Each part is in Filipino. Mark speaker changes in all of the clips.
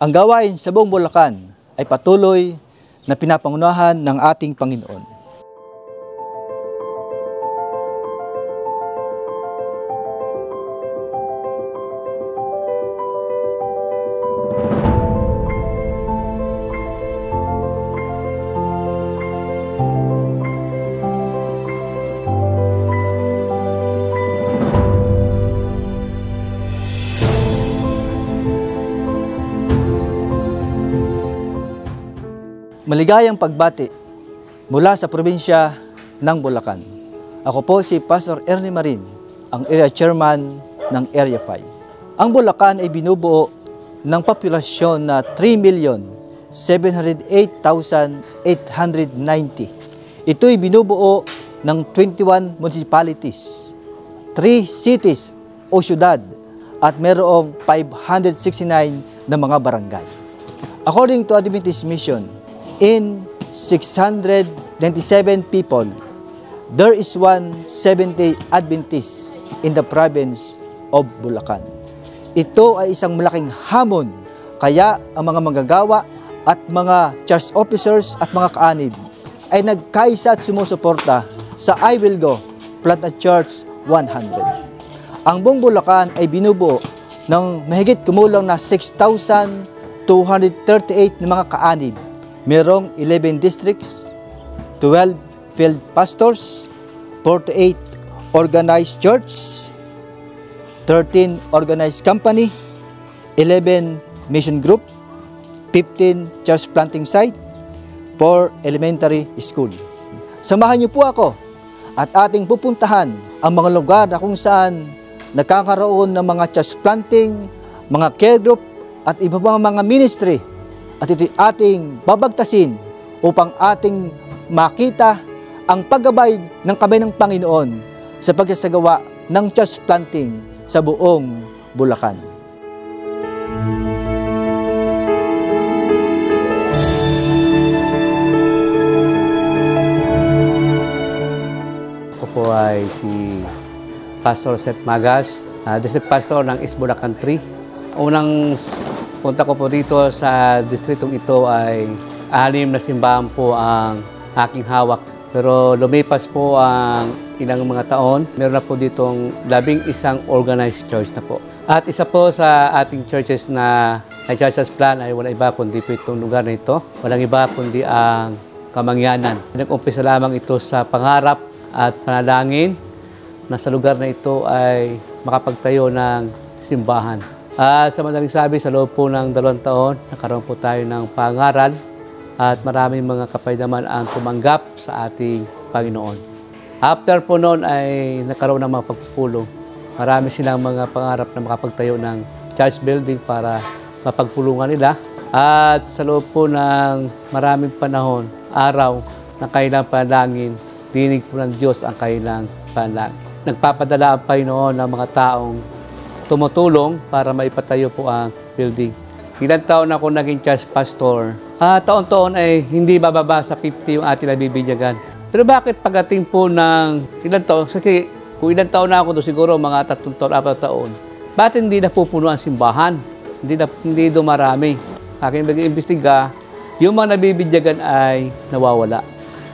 Speaker 1: Ang gawain sa buong Bulacan ay patuloy na pinapangunahan ng ating Panginoon. Maligayang pagbati mula sa probinsya ng Bulacan. Ako po si Pastor Ernie Marin, ang Area Chairman ng Area 5. Ang Bulacan ay binubuo ng populasyon na 3,708,890. Ito'y binubuo ng 21 municipalities, 3 cities o syudad at mayroong 569 na mga barangay. According to Adventist Mission, in 697 people, there is 170 Adventists in the province of Bulacan. Ito ay isang malaking hamon, kaya ang mga manggagawa at mga church officers at mga kaanib ay nagkaisa at sumusuporta sa I Will Go Plant a Church 100. Ang buong Bulacan ay binubuo ng mahigit kumulang na 6,238 na mga kaanib. Merong 11 districts, 12 field pastors, 48 organized church, 13 organized company, 11 mission group, 15 church planting site, 4 elementary school. Samahan niyo po ako at ating pupuntahan ang mga lugar na kung saan nagkakaroon ng mga church planting, mga care group at iba pang mga ministry. At ito'y ating babagtasin upang ating makita ang paggabay ng kamay ng Panginoon sa pagsasagawa ng church planting sa buong Bulacan.
Speaker 2: Ako po ay si Pastor Seth Magas, District Pastor ng East Bulacan 3. Unang punta ko po dito sa distritong ito ay 6 na simbahan po ang aking hawak. Pero lumipas po ang ilang mga taon, meron na po ditong 11 organized church na po. At isa po sa ating churches na churches plan ay wala iba kundi po itong lugar na ito. Walang iba kundi ang Kamangyanan. Nag-umpisa lamang ito sa pangarap at panalangin na sa lugar na ito ay makapagtayo ng simbahan. At sa madaling sabi, sa loob po ng 2 taon, nakaroon po tayo ng pangaral at maraming mga kapaydaman ang tumanggap sa ating Panginoon. After po noon ay nakaroon ng mga pagpupulong. Marami silang mga pangarap na makapagtayo ng church building para mapagpulungan nila. At sa loob po ng maraming panahon, araw na kailang panalangin, dinig po ng Diyos ang kailang panalangin. Nagpapadala ang Panginoon ng mga taong tumutulong para maipatayo po ang building. Ilang taon ako naging church pastor. Taon-taon ay hindi bababa sa 50 yung ating nabibinyagan. Pero bakit pagdating po ng ilang taon? Kasi kung ilang taon na ako doon, siguro mga 3 taon, 4 taon. Bakit hindi napupuno ang simbahan? Hindi dumarami. Aking mag-iimbestiga, yung mga nabibinyagan ay nawawala.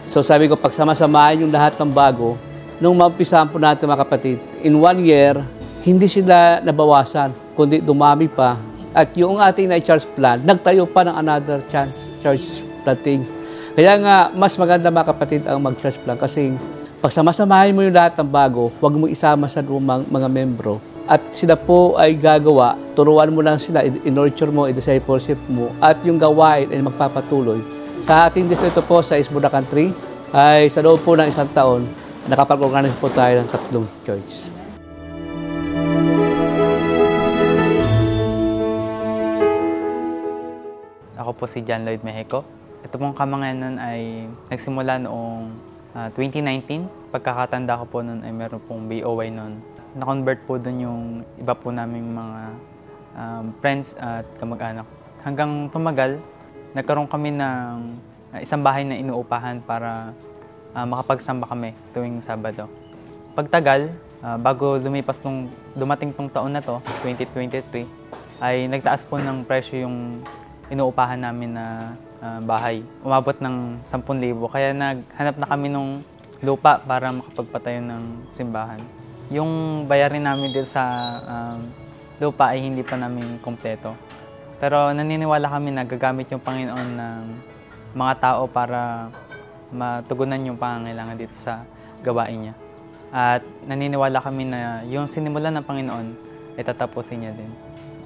Speaker 2: So sabi ko, pagsama-samahin yung lahat ng bago, nung maumpisahan po natin mga kapatid, in 1 year, hindi sila nabawasan, kundi dumami pa. At yung ating na-church plan, nagtayo pa ng another church planting. Kaya nga, mas maganda mga kapatid ang mag-church plan kasi pagsama-samahin mo yung lahat ng bago, huwag mo isama sa lumang mga membro. At sila po ay gagawa, turuan mo lang sila, in-nurture mo, i-discipleship mo, at yung gawain ay magpapatuloy. Sa ating distrito po sa East Bulacan 3, ay sa loob po ng 1 taon, nakapag-organize po tayo ng 3 church.
Speaker 3: Ako po si John Lloyd Mexico. Ito pong Kamangyanan ay nagsimula noong 2019. Pagkakatanda ko po noon ay meron pong BOY noon. Na-convert po doon yung iba po naming mga friends at kamag-anak. Hanggang tumagal, nagkaroon kami ng isang bahay na inuupahan para makapagsamba kami tuwing Sabado. Pagtagal, bago dumating tong taon na to, 2023, ay nagtaas po ng presyo yung inuupahan namin na bahay. Umabot ng 10,000. Kaya naghanap na kami ng lupa para makapagpatayo ng simbahan. Yung bayarin namin dito sa lupa ay hindi pa namin kompleto. Pero naniniwala kami na gagamit yung Panginoon ng mga tao para matugunan yung pangangailangan dito sa gawain niya. At naniniwala kami na yung sinimulan ng Panginoon ay tatapusin niya din.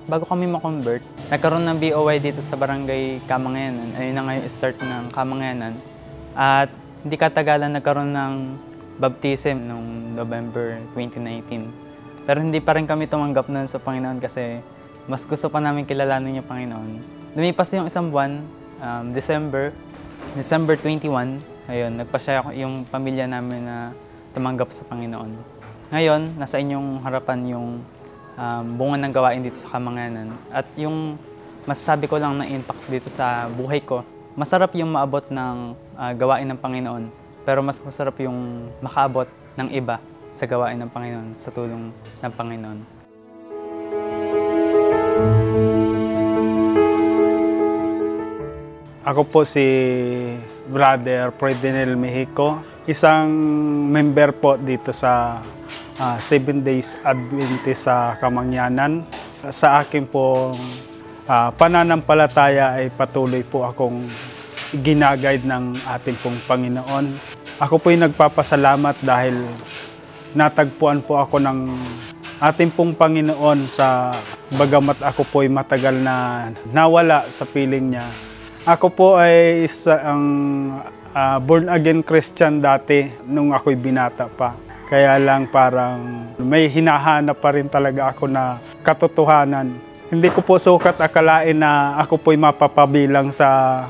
Speaker 3: Bago kami ma-convert, nagkaroon ng BOY dito sa Barangay Kamangayanan. Ayun na nga yung start ng Kamangayanan. At hindi katagalan nagkaroon ng baptism noong November 2019. Pero hindi pa rin kami tumanggap nun sa Panginoon kasi mas gusto pa namin kilalanin yung Panginoon. Lumipas yung isang buwan, December 21, ayun, nagpasya yung pamilya namin na tumanggap sa Panginoon. Ngayon, nasa inyong harapan yung bunga ng gawain dito sa Kamangayanan. At yung masasabi ko lang na impact dito sa buhay ko, masarap yung maabot ng gawain ng Panginoon, pero mas masarap yung makaabot ng iba sa gawain ng Panginoon, sa tulong ng Panginoon.
Speaker 4: Ako po si Brother Fredinel Mexico, isang member po dito sa 7 Days Adventist sa Kamanyanan. Sa akin po pananampalataya ay patuloy po akong ginaguide ng ating pong Panginoon. Ako po ay nagpapasalamat dahil natagpuan po ako ng ating pong Panginoon sa bagamat ako po ay matagal na nawala sa piling niya. Ako po ay isang born again Christian dati nung ako'y binata pa. Kaya lang parang may hinahanap pa rin talaga ako na katotohanan. Hindi ko po sukat akalain na ako po'y mapapabilang sa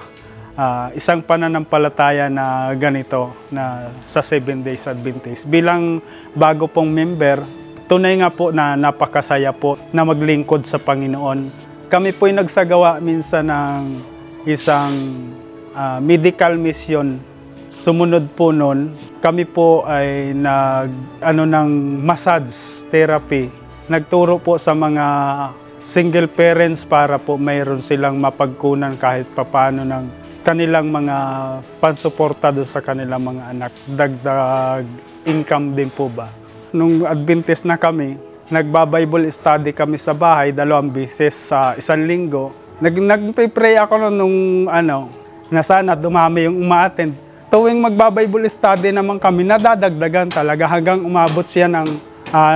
Speaker 4: isang pananampalataya na ganito na sa 7 Days Adventist. Bilang bago pong member, tunay nga po na napakasaya po na maglingkod sa Panginoon. Kami po'y nagsagawa minsan ng isang medical mission. Sumunod po nun, kami po ay ng massage therapy. Nagturo po sa mga single parents para po mayroon silang mapagkunan kahit papano ng kanilang mga pansuporta doon sa kanilang mga anak. Dagdag income din po ba. Nung Adventist na kami, nagba-Bible study kami sa bahay 2 beses sa 1 linggo. Nag-pray ako nung na sana dumami yung uma-attend. Tuwing magba-Bible study naman kami, nadadagdagan talaga hanggang umabot siya ng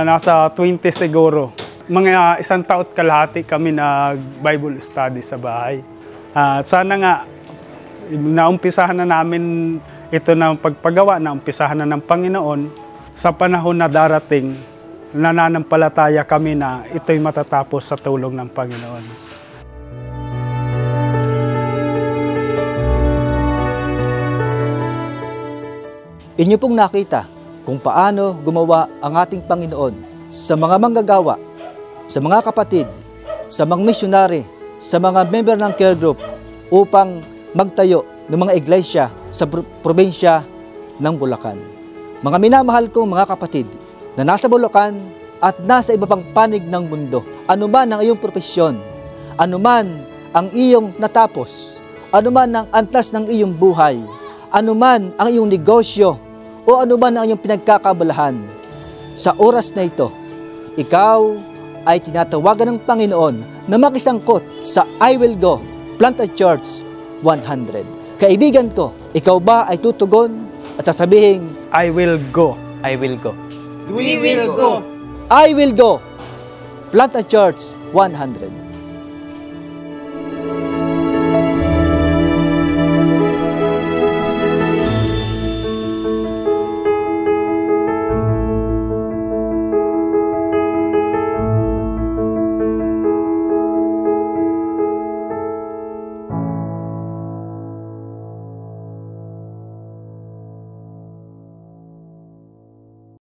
Speaker 4: nasa 20 siguro. Mga 1 taon kalahati kami nag-Bible study sa bahay. Sana nga, naumpisahan na namin ito ng pagpagawa, naumpisahan na ng Panginoon. Sa panahon na darating, nananampalataya kami na ito'y matatapos sa tulong ng Panginoon.
Speaker 1: Inyo pong nakita kung paano gumawa ang ating Panginoon sa mga manggagawa, sa mga kapatid, sa mga misyonary, sa mga member ng care group upang magtayo ng mga iglesia sa probinsya ng Bulacan. Mga minamahal kong mga kapatid na nasa Bulacan at nasa iba pang panig ng mundo, anuman ang iyong propesyon, anuman ang iyong natapos, anuman ang antas ng iyong buhay, anuman ang iyong negosyo, o anuman ang iyong pinagkakabalahan, sa oras na ito, ikaw ay tinatawagan ng Panginoon na makisangkot sa I Will Go, Planta Church 100. Kaibigan ko, ikaw ba ay tutugon at sasabihin,
Speaker 4: I will go.
Speaker 3: I will go.
Speaker 5: We will go.
Speaker 1: I will go, Planta Church 100.